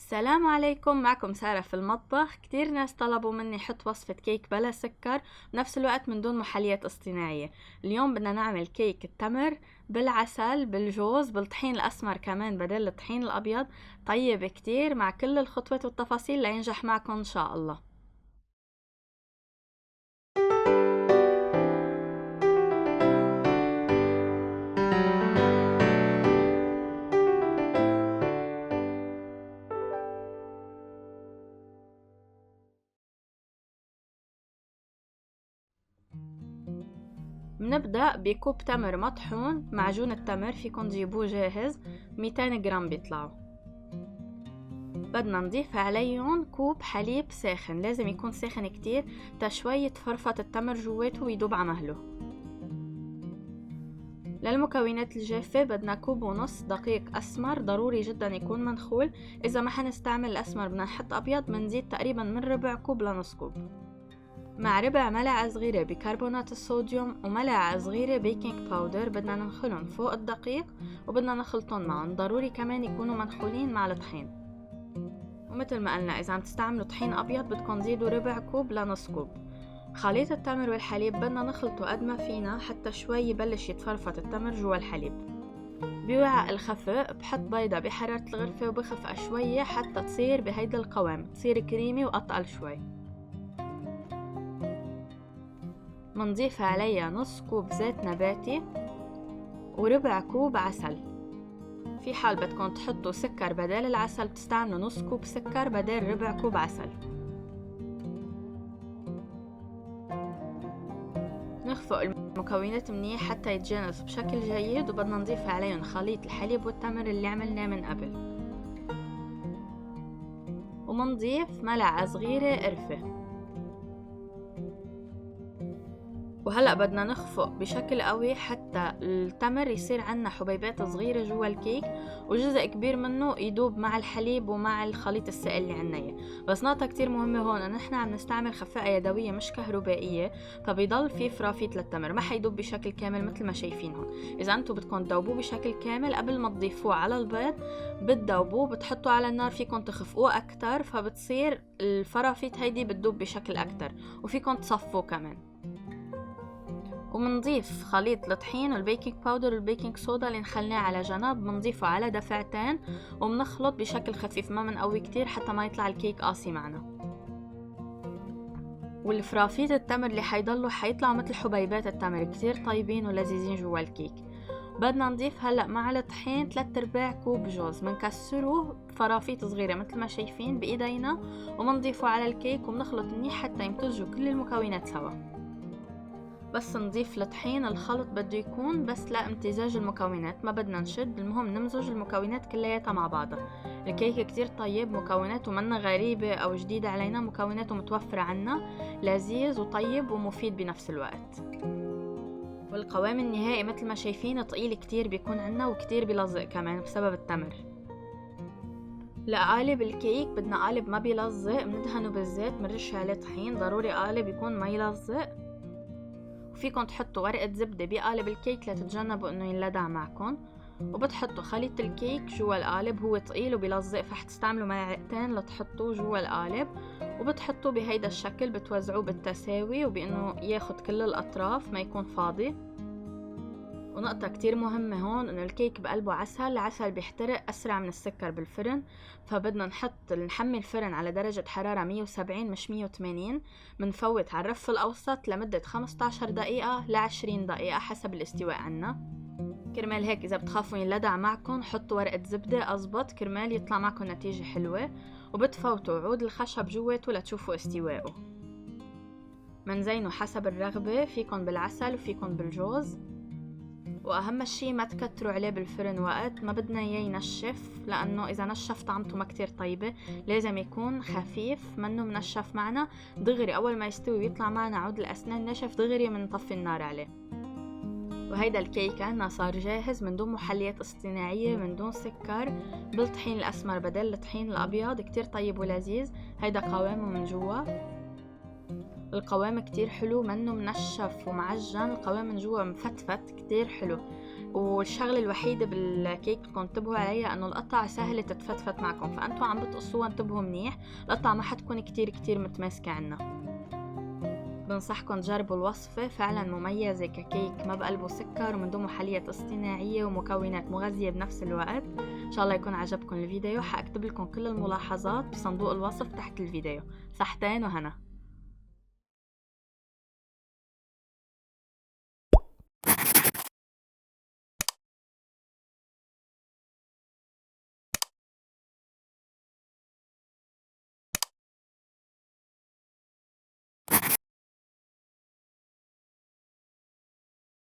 السلام عليكم، معكم سارة في المطبخ. كتير ناس طلبوا مني حط وصفة كيك بلا سكر بنفس الوقت من دون محليات اصطناعية. اليوم بدنا نعمل كيك التمر بالعسل بالجوز بالطحين الأسمر كمان بدل الطحين الأبيض. طيب كتير مع كل الخطوات والتفاصيل لينجح معكم إن شاء الله. بنبدأ بكوب تمر مطحون. معجون التمر فيكن تجيبوه جاهز، 200 جرام بيطلعوا. بدنا نضيف عليهم كوب حليب ساخن، لازم يكون ساخن كتير شوي تفرفط التمر جواته ويدوب عمهله. للمكونات الجافة بدنا كوب ونص دقيق أسمر، ضروري جدا يكون منخول. إذا ما حنستعمل الأسمر بدنا نحط أبيض، بنزيد تقريبا من ربع كوب لنص كوب. مع ربع ملعقة صغيرة بيكربونات الصوديوم وملعقة صغيرة بيكنج باودر بدنا ننخلهم فوق الدقيق وبدنا نخلطهم معهم. ضروري كمان يكونوا منخولين مع الطحين. ومثل ما قلنا إذا عم تستعملوا طحين أبيض بدكم تزيدوا ربع كوب لنص كوب. خليط التمر والحليب بدنا نخلطه قد ما فينا حتى شوي يبلش يتفرفط التمر جوا الحليب. بوعاء الخفق بحط بيضة بحرارة الغرفة وبخفقها شوية حتى تصير بهيدا القوام، تصير كريمي وأتقل شوي. منضيف عليها نص كوب زيت نباتي وربع كوب عسل. في حال بدكم تحطوا سكر بدل العسل بتستعملوا نص كوب سكر بدل ربع كوب عسل. نخفق المكونات منيح حتى يتجانسوا بشكل جيد، وبدنا نضيف عليهم خليط الحليب والتمر اللي عملناه من قبل، ومنضيف ملعقة صغيرة قرفة. وهلأ بدنا نخفق بشكل قوي حتى التمر يصير عنا حبيبات صغيرة جوا الكيك وجزء كبير منه يدوب مع الحليب ومع الخليط السائل اللي عنا. بس نقطة كتير مهمة هون ان احنا عم نستعمل خفاقة يدوية مش كهربائية، فبيضل في فرافيت للتمر، ما حيدوب بشكل كامل مثل ما شايفين هون. اذا انتو بدكم تدوبوه بشكل كامل قبل ما تضيفوه على البيض بتدوبوه، بتحطوا على النار، فيكم تخفقوه اكتر فبتصير الفرافيت هيدي بتدوب بشكل اكتر، وفيكم تصفوه كمان. ومنضيف خليط الطحين والبيكنج باودر والبيكنج صودا اللي نخلناه على جنب، منضيفه على دفعتين ومنخلط بشكل خفيف، ما منقوي كتير حتى ما يطلع الكيك قاسي معنا. والفرافيت التمر اللي حيطلعوا مثل حبيبات التمر، كتير طيبين ولذيذين جوا الكيك. بدنا نضيف هلأ مع الطحين 3/4 كوب جوز، منكسره فرافيت صغيرة مثل ما شايفين بإيدينا ومنضيفه على الكيك ومنخلط منيح حتى يمتزجوا كل المكونات سوا. بس نضيف الطحين، الخلط بده يكون بس لامتزاج المكونات، ما بدنا نشد، المهم نمزج المكونات كلياتها مع بعضها. الكيك كتير طيب، مكوناته منا غريبة أو جديدة علينا، مكوناته متوفرة عنا، لذيذ وطيب ومفيد بنفس الوقت. والقوام النهائي مثل ما شايفين طقيل كتير بيكون عنا وكتير بيلزق كمان بسبب التمر. لقالب الكيك بدنا قالب ما بيلزق، بندهنه بالزيت، منرش عليه طحين، ضروري قالب يكون ما يلزق. وفيكن تحطوا ورقة زبدة بقالب الكيك لتتجنبوا انه ينلدع معكن. وبتحطوا خليط الكيك جوا القالب، هو تقيل وبيلزق فحتستعملوا ملعقتين لتحطوه جوا القالب، وبتحطوه بهيدا الشكل، بتوزعوه بالتساوي وبانه ياخد كل الاطراف ما يكون فاضي. ونقطة كتير مهمة هون انه الكيك بقلبه عسل، العسل بيحترق اسرع من السكر بالفرن، فبدنا نحمي الفرن على درجة حرارة 170 مش 180. منفوت على الرف الاوسط لمدة 15 دقيقة ل 20 دقيقة حسب الاستواء عنا. كرمال هيك اذا بتخافوا ينلدع معكم حطوا ورقة زبدة أزبط كرمال يطلع معكم نتيجة حلوة. وبتفوتوا عود الخشب جواته لتشوفوا استواءه. منزينه حسب الرغبة، فيكن بالعسل وفيكن بالجوز. واهم شي ما تكتروا عليه بالفرن وقت، ما بدنا اياه ينشف، لانه اذا نشف طعمته ما كتير طيبة. لازم يكون خفيف منه منشف معنا، دغري اول ما يستوي ويطلع معنا عود الاسنان نشف دغري منطفي النار عليه. وهيدا الكيك عنا صار جاهز من دون محليات اصطناعية، من دون سكر، بالطحين الاسمر بدل الطحين الابيض، كتير طيب ولذيذ. هيدا قوامه من جوا، القوام كتير حلو، منه منشف ومعجن، القوام من جوا مفتفت كتير حلو. والشغله الوحيده بالكيك بدكم تنتبهوا عليها انه القطع سهله تتفتفت معكم، فانتوا عم بتقصوها انتبهوا منيح القطع ما حتكون كتير متماسكه عنا. بنصحكم تجربوا الوصفة، فعلا مميزة ككيك ما بقلبه سكر ومن دونه حلية اصطناعية ومكونات مغذية بنفس الوقت. ان شاء الله يكون عجبكم الفيديو، حاكتب لكم كل الملاحظات بصندوق الوصف تحت الفيديو. صحتين وهنا.